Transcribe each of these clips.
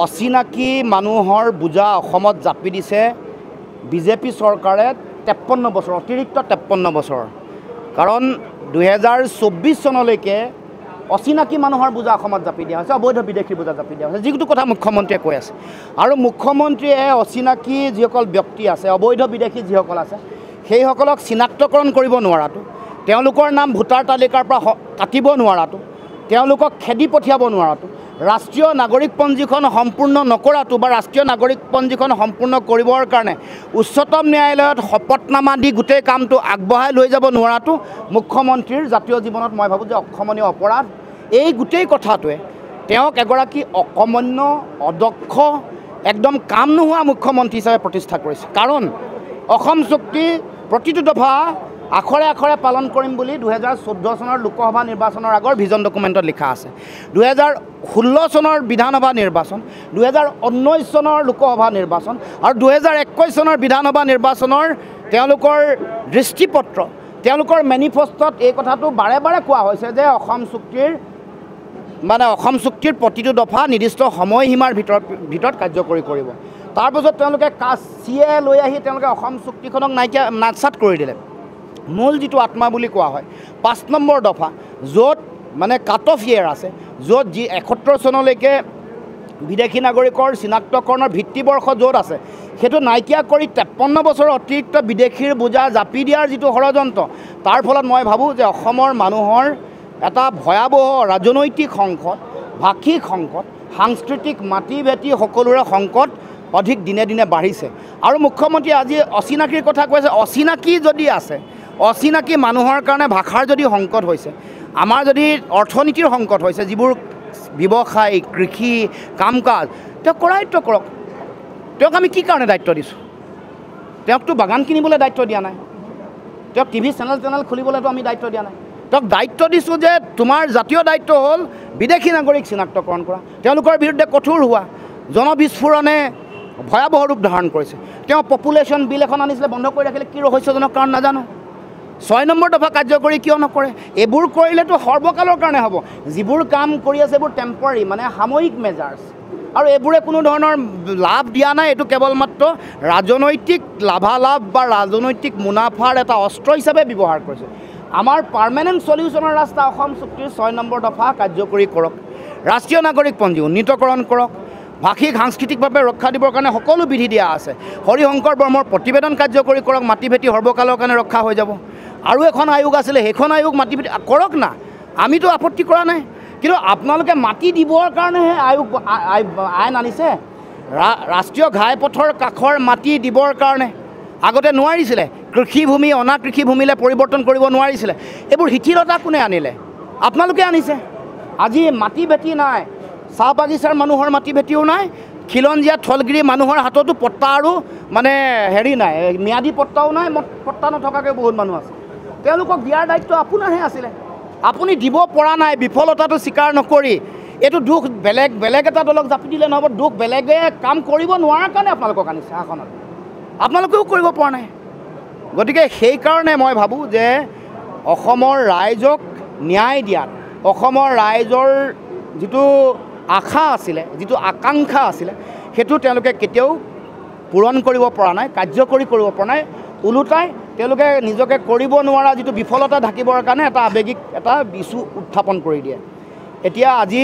অচিনাকি মানুহৰ বোজা অসমত জাপি দিছে বিজেপি চৰকাৰে 53 বছৰ অতিৰিক্ত 53 বছৰ কাৰণ 2024 চনলৈকে অচিনাকি মানুহৰ বোজা অসমত জাপি দিয়া হৈছে অবৈধ বিদেশীৰ বোজা জাপি দিয়া হৈছে যিটো কথা মুখ্যমন্ত্ৰীয়ে কৈ আছে আৰু মুখ্যমন্ত্ৰীয়ে অচিনাকি যিসকল ব্যক্তি আছে অবৈধ বিদেশী যিসকল আছে সেইসকলক চিনাক্তকৰণ কৰিব নোৱাৰাটো তেওঁলোকৰ নাম ভোটাৰ তালিকাৰ পৰা কাটিব নোৱাৰাটো তেওঁলোকক খেদি পঠিয়াব নোৱাৰাটো ৰাষ্ট্ৰীয় নাগৰিক পঞ্জীখন সম্পূৰ্ণ নকৰাটো বা ৰাষ্ট্ৰীয় নাগৰিক পঞ্জীখন সম্পূৰ্ণ কৰিবৰ কাৰণে উচ্চতম ন্যায়ালয়ত শপতনামা দি গোটেই কামটো আগবঢ়াই লৈ যাব নোৱাৰাটো মুখ্যমন্ত্ৰীৰ জাতীয় জীৱনত মই ভাবোঁ যে অক্ষমনীয় অপৰাধ এই গোটেই কথাটোৱে তেওঁক এগৰাকী অকমন্য অদক্ষ একদম কাম নোহোৱা মুখ্যমন্ত্ৰী হিচাপে প্ৰতিষ্ঠা কৰিছে কাৰণ অসম চুক্তি প্ৰতিটো দফা আখৰে আখৰে পালন কৰিম বুলি 2014 চনৰ লোকসভা নিৰ্বাচনৰ আগৰ ভিজন ডকুমেণ্টত লিখা আছে 2016 চনৰ বিধানসভা নিৰ্বাচন 2019 চনৰ লোকসভা নিৰ্বাচন আৰু 2021 চনৰ বিধানসভা নিৰ্বাচনৰ তেওঁলোকৰ দৃষ্টিপত্ৰ তেওঁলোকৰ মেনিফেষ্টত এই কথাটো বাৰে বাৰে কোৱা হৈছে যে অসম চুক্তিৰ প্ৰতিটো দফা নিৰ্দিষ্ট সময়সীমাৰ ভিতৰত কাৰ্যকৰী কৰিব তাৰপিছত তেওঁলোকে চিএ লৈ আহি তেওঁলোকে অসম চুক্তিখনক নাটচাট কৰি দিলে মূল যিটো আত্মা বুলি কোৱা হয় 5 নম্বৰ দফা য'ত মানে কাট অফ ইয়েৰ আছে য'ত 71 চনলৈকে বিদেশী নাগৰিকৰ চিনাক্তকৰণৰ ভিত্তিবৰ্ষ য'ত আছে সেইটো নাইকিয়া কৰি 53 বছৰ অতিৰিক্ত বিদেশীৰ বোজা জাপি দিয়াৰ যিটো ষড়যন্ত্ৰ তাৰ ফলত মই ভাবোঁ যে অসমৰ মানুহৰ এটা ভয়াৱহ ৰাজনৈতিক সংকট ভাষিক সংকট সাংস্কৃতিক মাটি ভেটি সকলোৰে সংকট অধিক দিনে দিনে বাঢ়িছে আৰু মুখ্যমন্ত্ৰীয়ে আজি অচিনাকিৰ কথা কৈছে অচিনাকি যদি আছে অচিনাকি মানুহৰ কাৰণে ভাষাৰ যদি সংকট হৈছে আমাৰ যদি অৰ্থনীতিৰ সংকট হৈছে যিবোৰ ব্যৱসায় কৃষি কাম কাজ তেওঁ কৰায়ত্ব কৰক তেওঁক আমি কি কাৰণে দায়িত্ব দিছোঁ তেওঁকতো বাগান কিনিবলৈ দায়িত্ব দিয়া নাই তেওঁক টিভি চেনেল খুলিবলৈতো আমি দায়িত্ব দিয়া নাই তেওঁক দায়িত্ব দিছোঁ যে তোমাৰ জাতীয় দায়িত্ব হ'ল বিদেশী নাগৰিক চিনাক্তকৰণ কৰা তেওঁলোকৰ বিৰুদ্ধে কঠোৰ হোৱা জনবিস্ফোৰণে ভয়াৱহ ৰূপ ধাৰণ কৰিছে তেওঁ পপুলেশ্যন বিল এখন আনিছিলে বন্ধ কৰি ৰাখিলে কি ৰহস্যজনক কাৰণ নাজানো 6 নম্বৰ দফা কাৰ্যকৰী কিয় নকৰে এইবোৰ কৰিলেতো সৰ্বকালৰ কাৰণে হ'ব যিবোৰ কাম কৰি আছে এইবোৰ টেম্পৰাৰী মানে সাময়িক মেজাৰ্ছ আৰু এইবোৰে কোনো ধৰণৰ লাভ দিয়া নাই এইটো কেৱল মাত্ৰ ৰাজনৈতিক লাভালাভ বা ৰাজনৈতিক মুনাফাৰ এটা অস্ত্ৰ হিচাপে ব্যৱহাৰ কৰিছে আমাৰ পাৰ্মানেণ্ট সলিউশ্যনৰ ৰাস্তা অসম চুক্তিৰ 6 নম্বৰ দফা কাৰ্যকৰী কৰক ৰাষ্ট্ৰীয় নাগৰিক পঞ্জী উন্নীতকৰণ কৰক ভাষিক সাংস্কৃতিকভাৱে ৰক্ষা দিবৰ কাৰণে সকলো বিধি দিয়া আছে হৰিশংকৰ বৰ্মৰ প্ৰতিবেদন কাৰ্যকৰী কৰক মাটি ভেটি সৰ্বকালৰ কাৰণে ৰক্ষা হৈ যাব আৰু এখন আয়োগ আছিলে সেইখন আয়োগ মাটি ভেটি কৰক না আমিতো আপত্তি কৰা নাই কিন্তু আপোনালোকে মাটি দিবৰ কাৰণেহে আইন আনিছে ৰাষ্ট্ৰীয় ঘাইপথৰ কাষৰ মাটি দিবৰ কাৰণে আগতে নোৱাৰিছিলে কৃষিভূমি অনাকৃষিভূমিলৈ পৰিৱৰ্তন কৰিব নোৱাৰিছিলে এইবোৰ শিথিলতা কোনে আনিলে আপোনালোকে আনিছে আজি মাটি ভেটি নাই চাহ বাগিচাৰ মানুহৰ মাটি ভেটিও নাই খিলঞ্জীয়া থলগিৰি মানুহৰ হাততো পট্টা আৰু মানে হেৰি নাই ম্যাদী পট্টাও নাই পট্টা নথকাকৈ বহুত মানুহ আছে তেওঁলোকক দিয়াৰ দায়িত্ব আপোনাৰহে আছিলে আপুনি দিব পৰা নাই বিফলতাটো স্বীকাৰ নকৰি এইটো দুখ বেলেগ এটা দলক জাপি দিলে নহ'ব দুখ বেলেগে কাম কৰিব নোৱাৰাৰ কাৰণে আপোনালোকক আনিছে শাসনত আপোনালোকেও কৰিব পৰা নাই গতিকে সেইকাৰণে মই ভাবোঁ যে অসমৰ ৰাইজক ন্যায় দিয়াত অসমৰ ৰাইজৰ যিটো আশা আছিলে যিটো আকাংক্ষা আছিলে সেইটো তেওঁলোকে কেতিয়াও পূৰণ কৰিব পৰা নাই কাৰ্যকৰী কৰিব পৰা নাই ওলোটাই তেওঁলোকে নিজকে কৰিব নোৱাৰা যিটো বিফলতা ঢাকিবৰ কাৰণে এটা আৱেগিক এটা ইছ্যু উত্থাপন কৰি দিয়ে এতিয়া আজি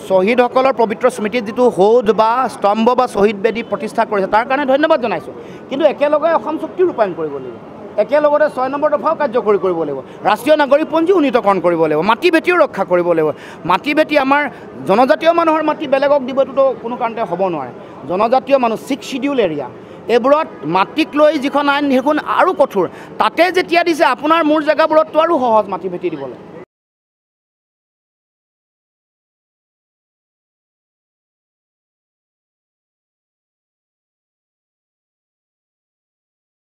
শ্বহীদসকলৰ পবিত্ৰ স্মৃতিত যিটো সৌধ বা স্তম্ভ বা শ্বহীদ বেদী প্ৰতিষ্ঠা কৰিছে তাৰ কাৰণে ধন্যবাদ জনাইছোঁ কিন্তু একেলগে অসম চুক্তি ৰূপায়ণ কৰিব লাগিব একেলগতে 6 নম্বৰ দফাও কাৰ্যকৰী কৰিব লাগিব ৰাষ্ট্ৰীয় নাগৰিক পঞ্জী উন্নীতকৰণ কৰিব লাগিব মাটি ভেটিও ৰক্ষা কৰিব লাগিব মাটি ভেটি আমাৰ জনজাতীয় মানুহৰ মাটি বেলেগক দিবটোতো কোনো কাৰণতে হ'ব নোৱাৰে জনজাতীয় মানুহ 6 শিডিউল এৰিয়া এইবোৰত মাটিক লৈ যিখন আইন সেইখন আৰু কঠোৰ তাতে যেতিয়া দিছে আপোনাৰ মোৰ জেগাবোৰততো আৰু সহজ মাটি ভেটি দিবলৈ